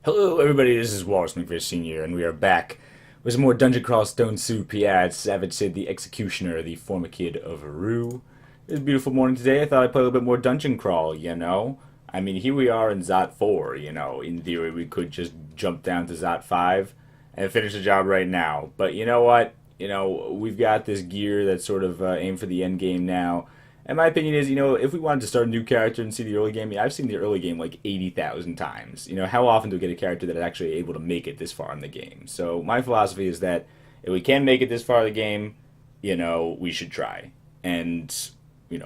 Hello, everybody. This is Wallace McFish Sr., and we are back with some more Dungeon Crawl Stone Soup. Yeah, it's Savage Sid, the Executioner, the former kid of Rue. It's a beautiful morning today. I thought I'd play a little bit more Dungeon Crawl. I mean, here we are in Zot 4. In theory, we could just jump down to Zot 5 and finish the job right now. But you know what? We've got this gear that's sort of aimed for the end game now. And my opinion is, if we wanted to start a new character and see the early game, I've seen the early game like 80,000 times. How often do we get a character that is actually able to make it this far in the game? So my philosophy is that if we can make it this far in the game, we should try. And,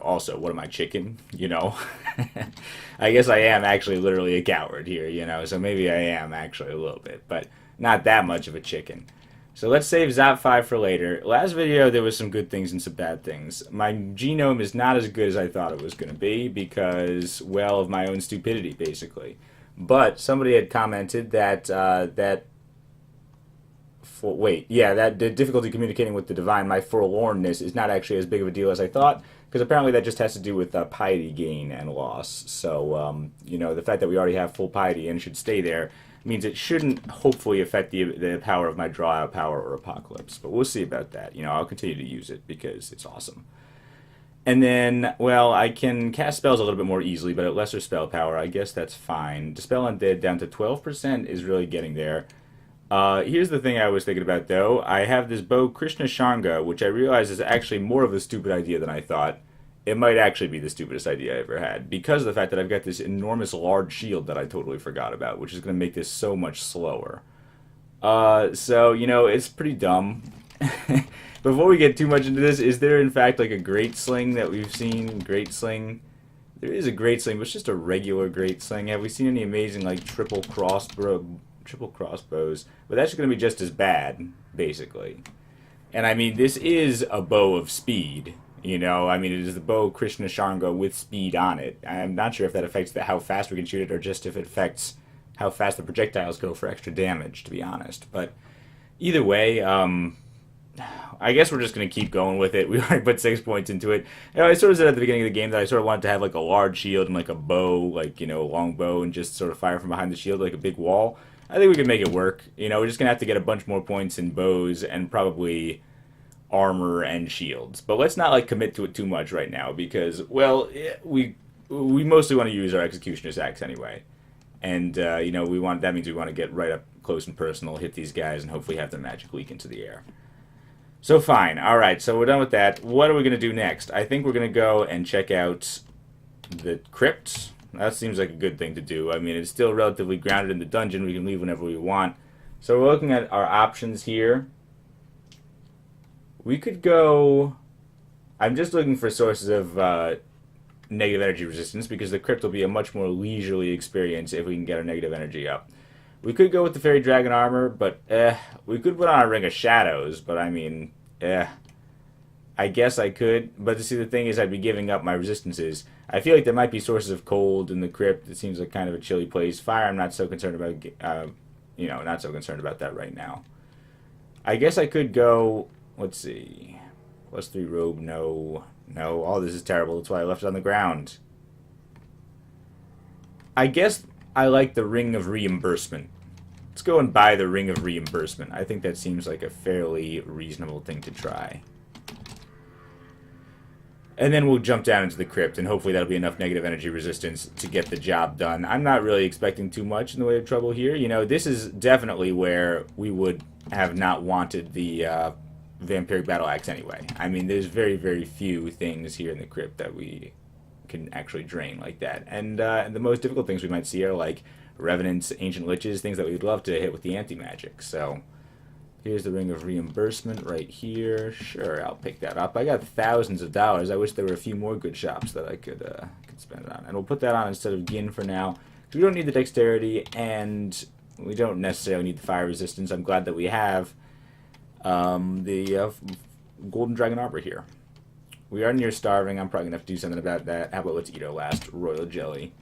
also, what am I, chicken? I guess I am actually literally a coward here, so maybe I am actually a little bit, but not that much of a chicken. So let's save Zot 5 for later. Last video, there was some good things and some bad things. My genome is not as good as I thought it was going to be because, well, of my own stupidity, basically. But somebody had commented that, that the difficulty communicating with the divine, my forlornness, is not actually as big of a deal as I thought, because apparently that just has to do with piety gain and loss. So, the fact that we already have full piety and should stay there means it shouldn't hopefully affect the power of my draw out power or apocalypse. But we'll see about that. I'll continue to use it because it's awesome. And then, well, I can cast spells a little bit more easily, but at lesser spell power, I guess that's fine. Dispel Undead down to 12% is really getting there. Here's the thing I was thinking about, though. I have this bow Krishna Shanga, which I realize is actually more of a stupid idea than I thought. It might actually be the stupidest idea I ever had, because of the fact that I've got this enormous large shield that I totally forgot about, which is going to make this so much slower. It's pretty dumb. Before we get too much into this, is there in fact like a great sling that we've seen? Great sling? There is a great sling, but it's just a regular great sling. Have we seen any amazing like triple crossbows? But that's going to be just as bad, basically. And I mean, this is a bow of speed. It is the bow Krishna Shanga with speed on it. I'm not sure if that affects how fast we can shoot it or just if it affects how fast the projectiles go for extra damage, to be honest. But either way, I guess we're just going to keep going with it. We already put 6 points into it. I sort of said at the beginning of the game that I sort of wanted to have like a large shield and like a bow, like, a long bow, and just sort of fire from behind the shield like a big wall. I think we can make it work. We're just going to have to get a bunch more points in bows and probably armor and shields. But let's not like commit to it too much right now because, well, we mostly want to use our executioner's axe anyway. And that means we want to get right up close and personal, hit these guys, and hopefully have their magic leak into the air. So fine. All right, so we're done with that. What are we going to do next? I think we're going to go and check out the crypt. That seems like a good thing to do. I mean, it's still relatively grounded in the dungeon. We can leave whenever we want. So we're looking at our options here. We could go... I'm just looking for sources of negative energy resistance because the crypt will be a much more leisurely experience if we can get our negative energy up. We could go with the Fairy Dragon Armor, but we could put on a Ring of Shadows, but I mean, I guess I could. But see, the thing is, I'd be giving up my resistances. I feel like there might be sources of cold in the crypt. It seems like kind of a chilly place. Fire, I'm not so concerned about, not so concerned about that right now. I guess I could go, let's see, +3 robe, no. Oh, this is terrible. That's why I left it on the ground. I guess I like the Ring of Reimbursement. Let's go and buy the Ring of Reimbursement. I think that seems like a fairly reasonable thing to try. And then we'll jump down into the crypt, and hopefully that'll be enough negative energy resistance to get the job done. I'm not really expecting too much in the way of trouble here. This is definitely where we would have not wanted the vampiric battle axe anyway. I mean, there's very, very few things here in the crypt that we can actually drain like that. And the most difficult things we might see are like revenants, ancient liches, things that we'd love to hit with the anti-magic. So here's the Ring of Reimbursement right here. Sure, I'll pick that up. I got thousands of dollars. I wish there were a few more good shops that I could spend it on. And we'll put that on instead of Gin for now. We don't need the dexterity, and we don't necessarily need the fire resistance. I'm glad that we have the Golden Dragon Arbor here. We are near starving. I'm probably going to have to do something about that. How about let's eat our last royal jelly.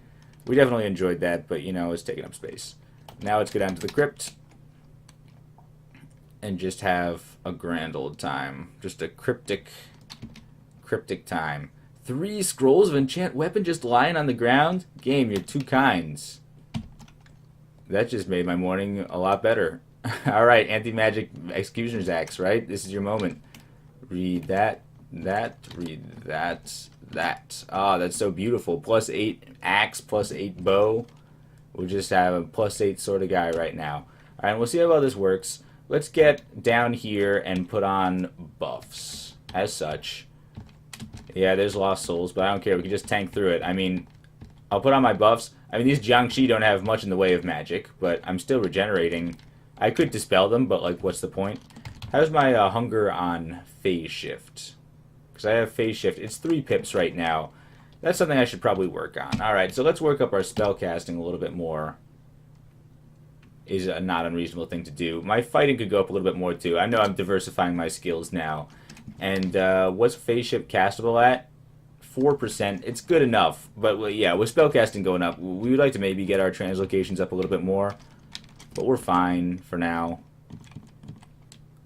We definitely enjoyed that, but, it's taking up space. Now let's go down to the crypt and just have a grand old time. Just a cryptic time. 3 scrolls of enchant weapon just lying on the ground? Game, you're two kinds. That just made my morning a lot better. All right, anti-magic executioner's axe, right? This is your moment. Read that, read that. Ah, that's so beautiful. +8 axe, +8 bow. We'll just have a +8 sort of guy right now. All right, we'll see how well this works. Let's get down here and put on buffs as such. Yeah, there's Lost Souls, but I don't care. We can just tank through it. I mean, I'll put on my buffs. I mean, these Jiangshi don't have much in the way of magic, but I'm still regenerating. I could dispel them, but, like, what's the point? How's my hunger on phase shift? Because I have phase shift. It's 3 pips right now. That's something I should probably work on. Alright, so let's work up our spell casting a little bit more. Is a not unreasonable thing to do. My fighting could go up a little bit more, too. I know I'm diversifying my skills now. And what's phase shift castable at? 4%. It's good enough. But, well, yeah, with spellcasting going up, we would like to maybe get our translocations up a little bit more. But we're fine for now.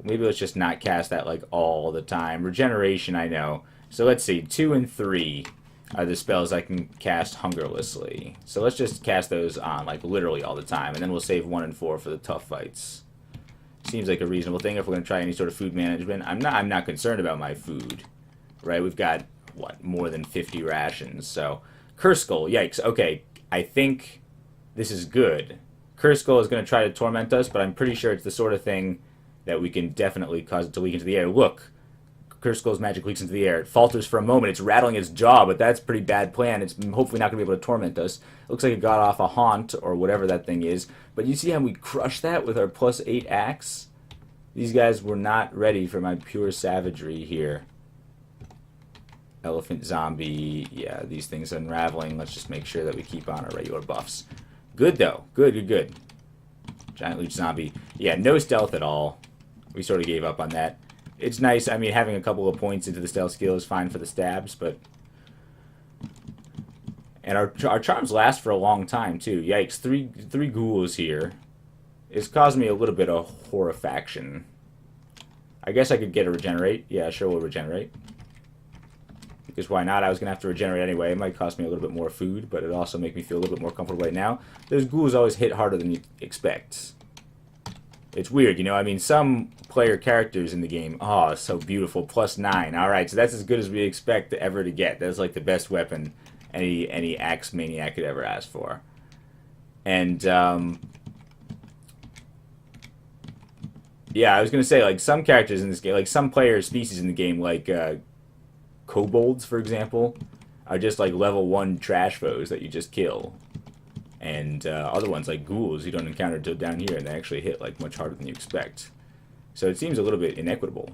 Maybe let's just not cast that, like, all the time. Regeneration, I know. So let's see. 2 and 3 are the spells I can cast hungerlessly. So let's just cast those on, like, literally all the time. And then we'll save 1 and 4 for the tough fights. Seems like a reasonable thing if we're going to try any sort of food management. I'm not concerned about my food. Right? We've got, what, more than 50 rations. So, Curse Skull. Yikes. Okay. I think this is good. Curse Skull is going to try to torment us, but I'm pretty sure it's the sort of thing that we can definitely cause it to leak into the air. Look, Curse Skull's magic leaks into the air. It falters for a moment. It's rattling its jaw, but that's a pretty bad plan. It's hopefully not going to be able to torment us. It looks like it got off a haunt, or whatever that thing is. But you see how we crushed that with our +8 axe? These guys were not ready for my pure savagery here. Elephant zombie. Yeah, these things unraveling. Let's just make sure that we keep on our regular buffs. Good, though. Good. Giant leech zombie. Yeah, no stealth at all. We sort of gave up on that. It's nice. I mean, having a couple of points into the stealth skill is fine for the stabs, but... And our charms last for a long time, too. Yikes. Three ghouls here. It's caused me a little bit of horrifaction. I guess I could get a regenerate. Yeah, sure, we'll regenerate. Because why not? I was going to have to regenerate anyway. It might cost me a little bit more food, but it'll also make me feel a little bit more comfortable right now. Those ghouls always hit harder than you expect. It's weird, you know? I mean, some player characters in the game, oh, so beautiful, +9. Alright, so that's as good as we expect ever to get. That's like the best weapon any axe maniac could ever ask for. And, yeah, I was going to say, like, some characters in this game, like, some player species in the game, like, kobolds, for example, are just, like, level 1 trash foes that you just kill. And other ones, like ghouls, you don't encounter until down here, and they actually hit, like, much harder than you expect. So it seems a little bit inequitable.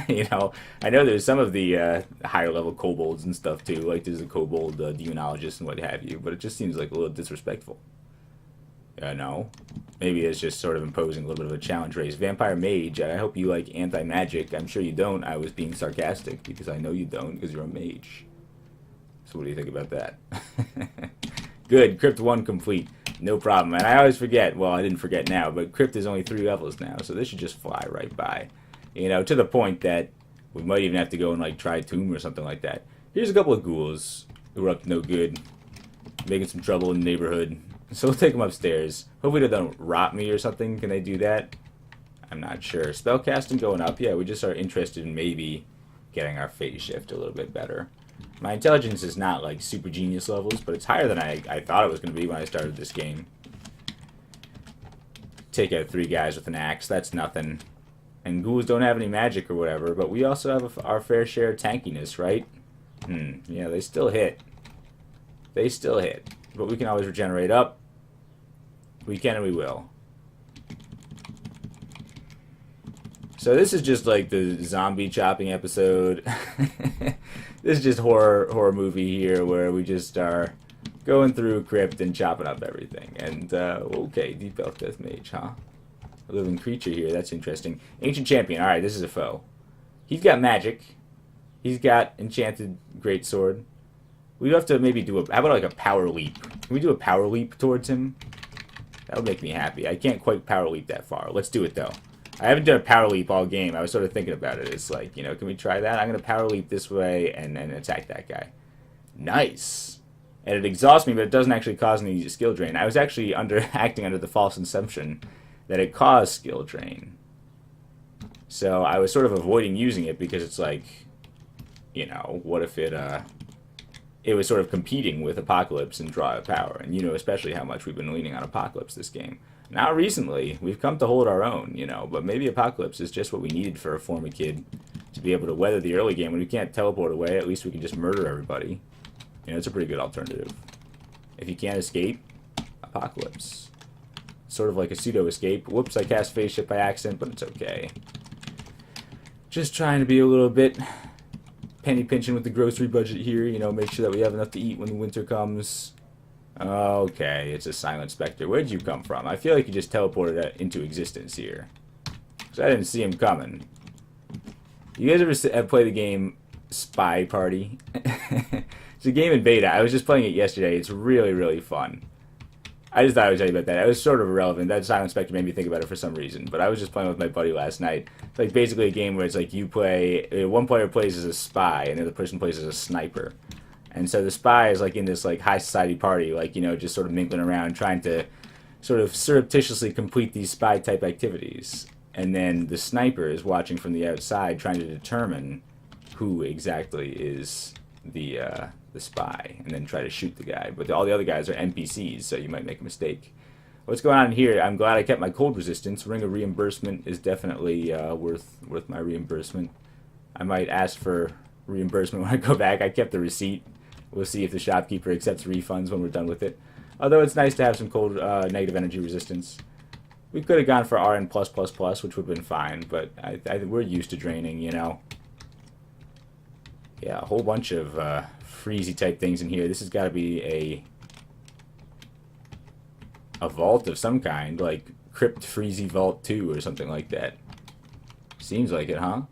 You know, I know there's some of the higher-level kobolds and stuff, too. Like, there's a kobold demonologist and what have you, but it just seems, like, a little disrespectful. No. Maybe it's just sort of imposing a little bit of a challenge race. Vampire Mage, I hope you like anti-magic. I'm sure you don't. I was being sarcastic, because I know you don't, because you're a mage. So what do you think about that? Good, Crypt 1 complete. No problem. And I always forget, well, I didn't forget now, but Crypt is only 3 levels now, so this should just fly right by. You know, to the point that we might even have to go and, like, try Tomb or something like that. Here's a couple of ghouls who are up to no good, making some trouble in the neighborhood. So we'll take them upstairs. Hopefully they don't rot me or something. Can they do that? I'm not sure. Spellcasting going up. Yeah, we just are interested in maybe getting our phase shift a little bit better. My intelligence is not, like, super genius levels, but it's higher than I thought it was going to be when I started this game. Take out 3 guys with an axe. That's nothing. And ghouls don't have any magic or whatever, but we also have our fair share of tankiness, right? Yeah, they still hit. They still hit. But we can always regenerate up. We can and we will. So this is just like the zombie chopping episode. This is just horror movie here where we just are going through Crypt and chopping up everything. And, okay, Deep Elf Death Mage, huh? A living creature here, that's interesting. Ancient Champion, alright, this is a foe. He's got magic. He's got Enchanted Greatsword. We'd have to maybe do how about like a power leap? Can we do a power leap towards him? That would make me happy. I can't quite power leap that far. Let's do it, though. I haven't done a power leap all game. I was sort of thinking about it. It's like, you know, can we try that? I'm going to power leap this way and attack that guy. Nice. and it exhausts me, but it doesn't actually cause any skill drain. I was actually acting under the false assumption that it caused skill drain. So I was sort of avoiding using it because it's like, you know, what if it was sort of competing with Apocalypse and draw of power, and you know especially how much we've been leaning on Apocalypse this game. Now recently, we've come to hold our own, you know, but maybe Apocalypse is just what we needed for a Forma kid to be able to weather the early game. When we can't teleport away, at least we can just murder everybody. You know, it's a pretty good alternative. If you can't escape, Apocalypse. Sort of like a pseudo-escape. Whoops, I cast Phase Shift by accident, but it's okay. Just trying to be a little bit penny pinching with the grocery budget here, you know, make sure that we have enough to eat when the winter comes. Okay, it's a Silent Spectre. Where'd you come from? I feel like you just teleported into existence here. Because I didn't see him coming. You guys ever play the game Spy Party? It's a game in beta. I was just playing it yesterday. It's really, really fun. I just thought I would tell you about that. It was sort of irrelevant. That Silent Spectre made me think about it for some reason. But I was just playing with my buddy last night. It's like basically a game where it's like you play... One player plays as a spy, and the other person plays as a sniper. And so the spy is like in this like high society party, like, you know, just sort of mingling around, trying to sort of surreptitiously complete these spy type activities. And then the sniper is watching from the outside, trying to determine who exactly is the spy, and then try to shoot the guy. But all the other guys are NPCs, so you might make a mistake. What's going on here? I'm glad I kept my cold resistance. Ring of Reimbursement is definitely worth my reimbursement. I might ask for reimbursement when I go back. I kept the receipt. We'll see if the shopkeeper accepts refunds when we're done with it. Although it's nice to have some cold negative energy resistance. We could have gone for RN+++, which would have been fine, but we're used to draining, you know. Yeah, a whole bunch of freezy type things in here. This has got to be a vault of some kind, like Crypt Freezy Vault 2 or something like that. Seems like it, huh?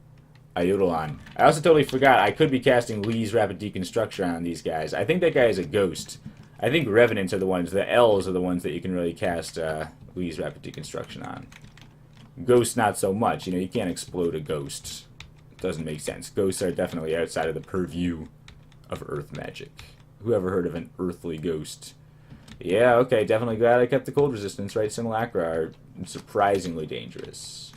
Iodolon. I also totally forgot I could be casting Lee's Rapid Deconstruction on these guys. I think that guy is a ghost. I think Revenants are the ones, the L's are the ones that you can really cast Lee's Rapid Deconstruction on. Ghosts not so much. You know, you can't explode a ghost. It doesn't make sense. Ghosts are definitely outside of the purview of Earth magic. Who ever heard of an earthly ghost? Yeah, okay, definitely glad I kept the cold resistance, right? Simulacra are surprisingly dangerous.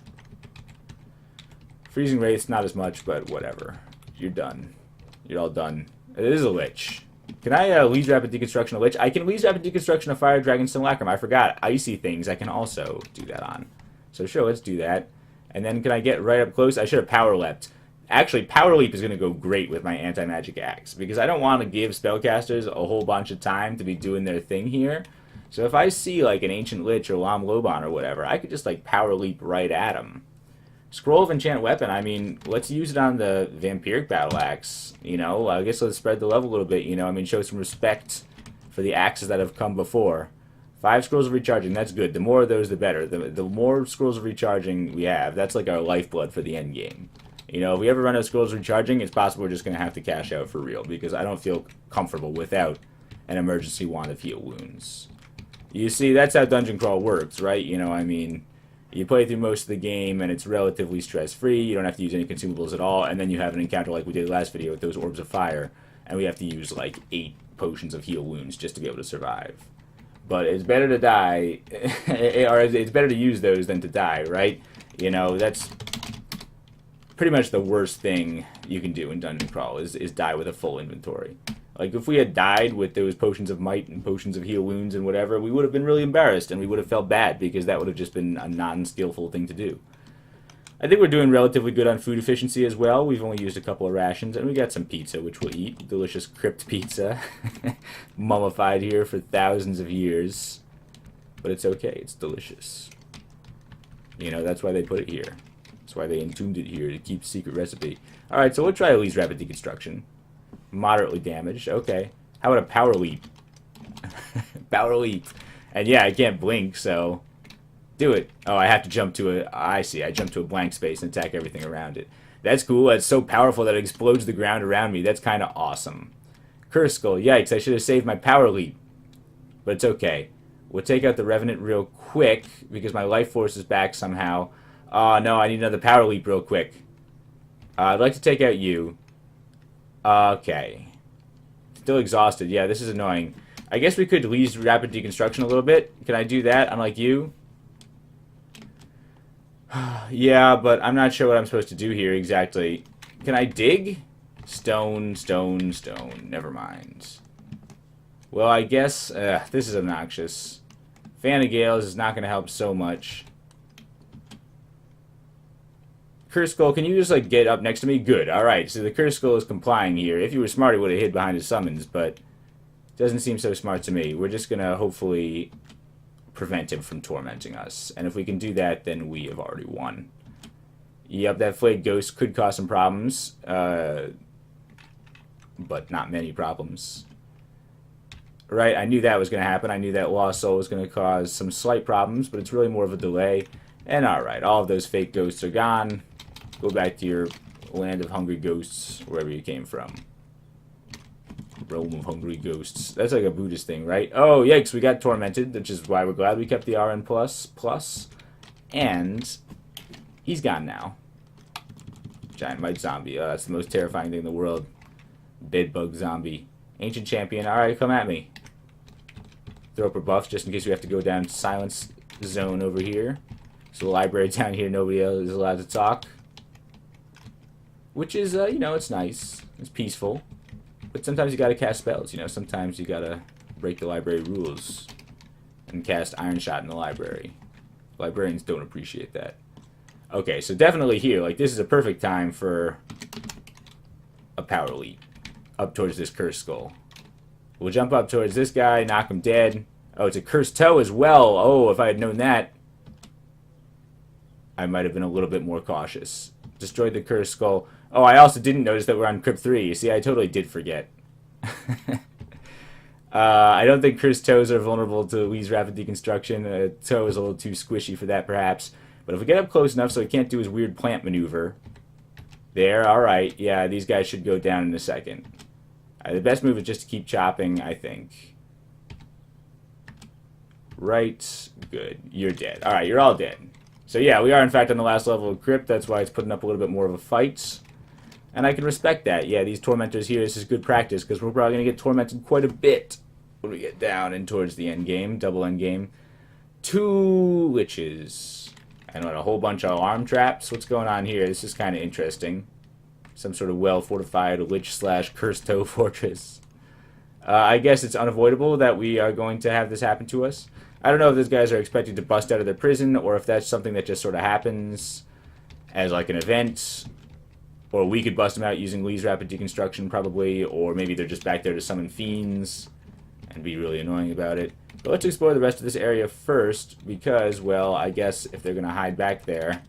Freezing Wraiths, not as much, but whatever. You're done. You're all done. It is a Lich. Can I Lee's Rapid Deconstruction a Lich? I can Lee's Rapid Deconstruction a Fire Dragon Simulacrum. I forgot. Icy things I can also do that on. So sure, let's do that. And then can I get right up close? I should have Power Leapt. Actually, Power Leap is going to go great with my Anti-Magic Axe, because I don't want to give spellcasters a whole bunch of time to be doing their thing here. So if I see like an Ancient Lich or Lam Loban or whatever, I could just like Power Leap right at him. Scroll of Enchant Weapon, I mean, let's use it on the Vampiric Battle Axe, you know? I guess let's spread the level a little bit, you know? I mean, show some respect for the axes that have come before. 5 Scrolls of Recharging, that's good. The more of those, the better. The more Scrolls of Recharging we have, that's like our lifeblood for the end game. You know, if we ever run out of Scrolls of Recharging, it's possible we're just going to have to cash out for real, because I don't feel comfortable without an emergency wand of heal wounds. You see, that's how Dungeon Crawl works, right? You know, I mean, you play through most of the game, and it's relatively stress-free. You don't have to use any consumables at all, and then you have an encounter like we did last video with those Orbs of Fire, and we have to use like 8 potions of heal wounds just to be able to survive. But it's better to die, or it's better to use those than to die, right? You know, that's pretty much the worst thing you can do in Dungeon Crawl, is die with a full inventory. Like, if we had died with those potions of might and potions of heal wounds and whatever, we would have been really embarrassed, and we would have felt bad, because that would have just been a non-skillful thing to do. I think we're doing relatively good on food efficiency as well. We've only used a couple of rations, and we got some pizza, which we'll eat. Delicious crypt pizza. Mummified here for thousands of years. But it's okay, it's delicious. You know, that's why they put it here. That's why they entombed it here, to keep the secret recipe. Alright, so we'll try Lee's Rapid Deconstruction. Moderately damaged, okay. How about a Power Leap? Power Leap. And yeah, I can't blink, so do it. Oh, I have to jump to a... I see, I jump to a blank space and attack everything around it. That's cool, that's so powerful that it explodes the ground around me. That's kind of awesome. Curse Skull, yikes, I should have saved my Power Leap. But it's okay. We'll take out the Revenant real quick, because my life force is back somehow. Oh, no, I need another Power Leap real quick. I'd like to take out you. Okay. Still exhausted. Yeah, this is annoying. I guess we could leave rapid deconstruction a little bit. Can I do that, unlike you? Yeah, but I'm not sure what I'm supposed to do here exactly. Can I dig? Stone, stone, stone. Never mind. Well, I guess this is obnoxious. Fan of Gales is not going to help so much. Curse Skull, can you just, like, get up next to me? Good. Alright, so the Curse Skull is complying here. If you were smart, he would have hid behind his summons, but doesn't seem so smart to me. We're just going to hopefully prevent him from tormenting us. And if we can do that, then we have already won. Yep, that Flayed Ghost could cause some problems, but not many problems. Right, I knew that was going to happen. I knew that Lost Soul was going to cause some slight problems, but it's really more of a delay. And alright, all of those fake ghosts are gone. Go back to your land of hungry ghosts, wherever you came from. Realm of hungry ghosts. That's like a Buddhist thing, right? Oh, yikes, we got tormented, which is why we're glad we kept the RN+. And he's gone now. Giant Mite Zombie. Oh, that's the most terrifying thing in the world. Bedbug Zombie. Ancient Champion. Alright, come at me. Throw up a buff just in case we have to go down Silence Zone over here. So the library down here, nobody else is allowed to talk. Which is, you know, it's nice. It's peaceful. But sometimes you gotta cast spells, you know. Sometimes you gotta break the library rules and cast Iron Shot in the library. Librarians don't appreciate that. Okay, so definitely here. Like, this is a perfect time for a power leap up towards this Cursed Skull. We'll jump up towards this guy, knock him dead. Oh, it's a Cursed Toe as well. Oh, if I had known that, I might have been a little bit more cautious. Destroyed the Cursed Skull. Oh, I also didn't notice that we're on Crypt 3. You see, I totally did forget. I don't think Cursed Toes are vulnerable to Lee's Rapid Deconstruction. A toe is a little too squishy for that, perhaps. But if we get up close enough so he can't do his weird plant maneuver. There, alright. Yeah, these guys should go down in a second. The best move is just to keep chopping, I think. Right. Good. You're dead. Alright, you're all dead. So yeah, we are in fact on the last level of Crypt. That's why it's putting up a little bit more of a fight. And I can respect that. Yeah, these tormentors here, this is good practice, because we're probably going to get tormented quite a bit when we get down and towards the end game, double end game. 2 Liches. And what, a whole bunch of alarm traps? What's going on here? This is kind of interesting. Some sort of well-fortified Lich/Cursed Toe fortress. I guess it's unavoidable that we are going to have this happen to us. I don't know if these guys are expected to bust out of their prison, or if that's something that just sort of happens as like an event. Or we could bust them out using Lee's Rapid Deconstruction, probably. Or maybe they're just back there to summon fiends and be really annoying about it. But let's explore the rest of this area first, because, well, I guess if they're going to hide back there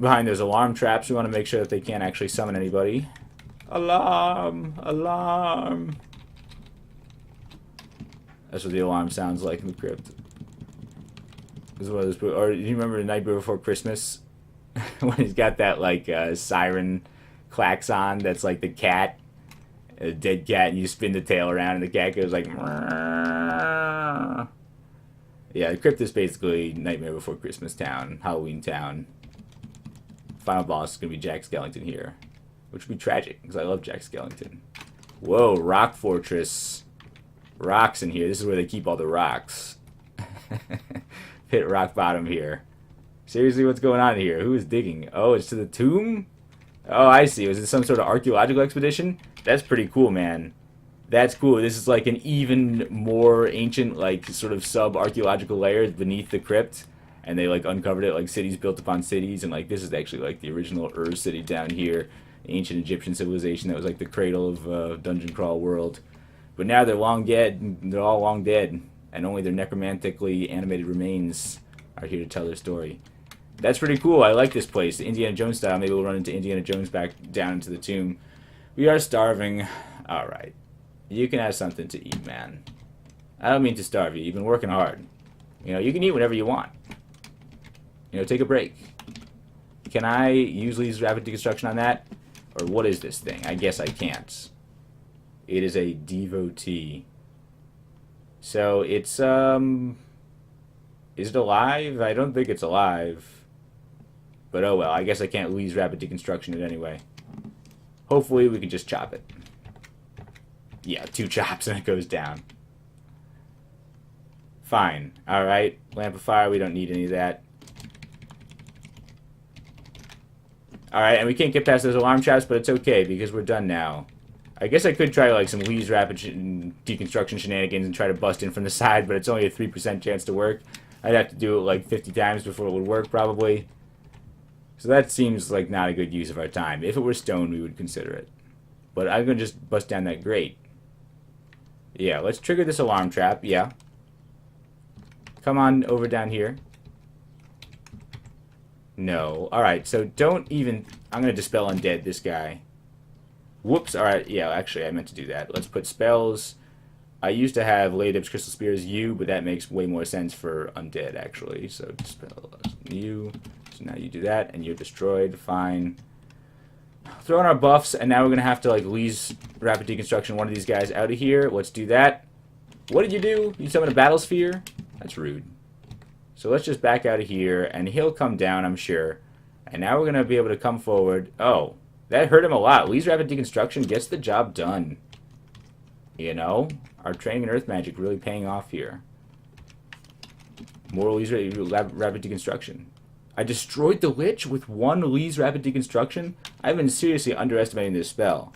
behind those alarm traps, we want to make sure that they can't actually summon anybody. Alarm! Alarm! That's what the alarm sounds like in the crypt. This is one of those, or do you remember The Night Before Christmas? When he's got that, like, siren klaxon that's like the cat, a dead cat, and you spin the tail around and the cat goes like... Mrrr. Yeah, the crypt is basically Nightmare Before Christmas Town, Halloween Town. Final boss is going to be Jack Skellington here. Which would be tragic, because I love Jack Skellington. Whoa, Rock Fortress. Rocks in here. This is where they keep all the rocks. Hit rock bottom here. Seriously, what's going on here? Who is digging? Oh, it's to the tomb? Oh, I see. Was it some sort of archaeological expedition? That's pretty cool, man. That's cool. This is like an even more ancient, like, sort of sub-archaeological layer beneath the crypt. And they, like, uncovered it, like, cities built upon cities. And, like, this is actually, like, the original Ur city down here. Ancient Egyptian civilization that was, like, the cradle of Dungeon Crawl world. But now they're long dead. They're all long dead. And only their necromantically animated remains are here to tell their story. That's pretty cool. I like this place. Indiana Jones style. Maybe we'll run into Indiana Jones back down into the tomb. We are starving. Alright. You can have something to eat, man. I don't mean to starve you. You've been working hard. You know, you can eat whenever you want. You know, take a break. Can I use Lee's Rapid Deconstruction on that? Or what is this thing? I guess I can't. It is a devotee. So, it's, is it alive? I don't think it's alive. But oh well, I guess I can't Lee's Rapid Deconstruction it anyway. Hopefully we can just chop it. Yeah, 2 chops and it goes down. Fine. Alright. Lamp of fire, we don't need any of that. Alright, and we can't get past those alarm traps, but it's okay, because we're done now. I guess I could try, like, some Lee's rapid deconstruction shenanigans and try to bust in from the side, but it's only a 3% chance to work. I'd have to do it, like, 50 times before it would work, probably. So that seems like not a good use of our time. If it were stone, we would consider it. But I'm going to just bust down that grate. Yeah, let's trigger this alarm trap. Yeah. Come on over down here. No. Alright, so don't even... I'm going to dispel undead this guy. Whoops. Alright, yeah, actually, I meant to do that. Let's put spells. I used to have Ladyb's Crystal Spears U, but that makes way more sense for undead, actually. So dispel U. So now you do that, and you're destroyed. Fine. Throw in our buffs, and now we're going to have to, like, Lee's Rapid Deconstruction one of these guys out of here. Let's do that. What did you do? You summoned a Battle Sphere? That's rude. So let's just back out of here, and he'll come down, I'm sure. And now we're going to be able to come forward. Oh, that hurt him a lot. Lee's Rapid Deconstruction gets the job done. You know? Our training in Earth Magic really paying off here. More Lee's Rapid Deconstruction. I destroyed the Lich with 1 Lee's Rapid Deconstruction? I've been seriously underestimating this spell.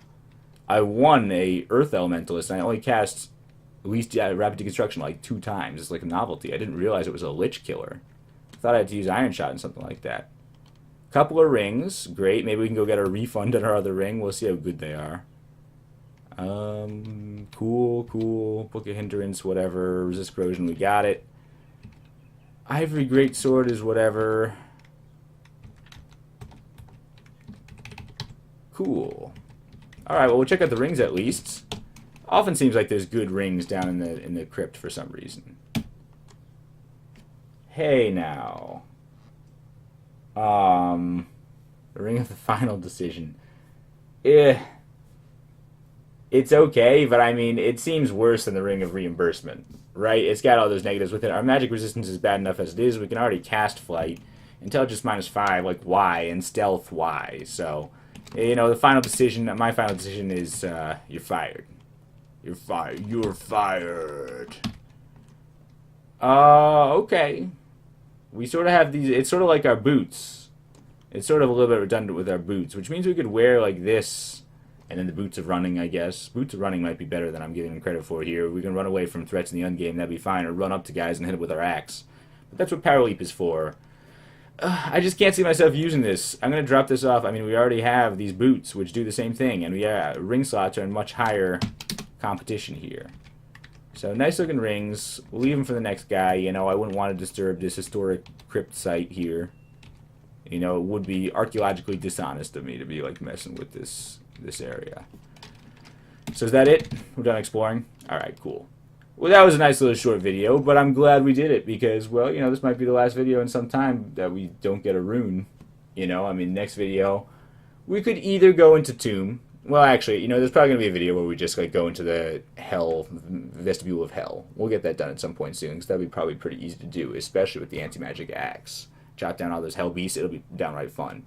I won a Earth Elementalist, and I only cast Lee's Rapid Deconstruction like 2 times. It's like a novelty. I didn't realize it was a Lich killer. I thought I had to use Iron Shot and something like that. Couple of rings. Great. Maybe we can go get a refund on our other ring. We'll see how good they are. Cool. Book of Hindrance, whatever. Resist Corrosion, we got it. Ivory Greatsword is whatever. Cool. Alright, well, we'll check out the rings at least. Often seems like there's good rings down in the crypt for some reason. Hey, now. The Ring of the Final Decision. It's okay, but I mean, it seems worse than the Ring of Reimbursement, right? It's got all those negatives with it. Our magic resistance is bad enough as it is. We can already cast Flight. Intelligence -5, like Y, and Stealth Y. So, you know, the final decision, my final decision is, you're fired. You're fired. You're fired. Okay. We sort of have these, it's sort of like our boots. It's sort of a little bit redundant with our boots, which means we could wear like this, and then the Boots of Running, I guess. Boots of Running might be better than I'm giving them credit for here. We can run away from threats in the endgame, that'd be fine, or run up to guys and hit it with our axe. But that's what Power Leap is for. I just can't see myself using this. I'm going to drop this off. I mean, we already have these boots, which do the same thing, and ring slots are in much higher competition here. So, nice looking rings. We'll leave them for the next guy. You know, I wouldn't want to disturb this historic crypt site here. You know, it would be archaeologically dishonest of me to be, like, messing with this area. So, is that it? We're done exploring? Alright, cool. Well, that was a nice little short video, but I'm glad we did it because, well, you know, this might be the last video in some time that we don't get a rune. You know, I mean, next video, we could either go into Tomb. Well, actually, you know, there's probably going to be a video where we just, like, go into the vestibule of hell. We'll get that done at some point soon, because that'd be probably pretty easy to do, especially with the anti-magic axe. Chop down all those hell beasts, it'll be downright fun.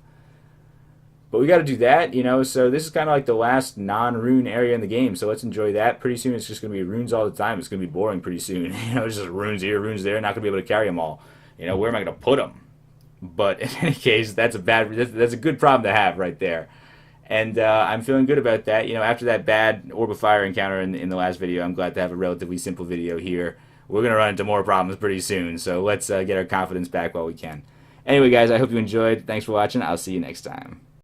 But we got to do that, you know, so this is kind of like the last non-rune area in the game, so let's enjoy that. Pretty soon it's just going to be runes all the time. It's going to be boring pretty soon. You know, it's just runes here, runes there, not going to be able to carry them all. You know, where am I going to put them? But in any case, that's a good problem to have right there. And I'm feeling good about that. You know, after that bad Orb of Fire encounter in the last video, I'm glad to have a relatively simple video here. We're going to run into more problems pretty soon, so let's get our confidence back while we can. Anyway, guys, I hope you enjoyed. Thanks for watching. I'll see you next time.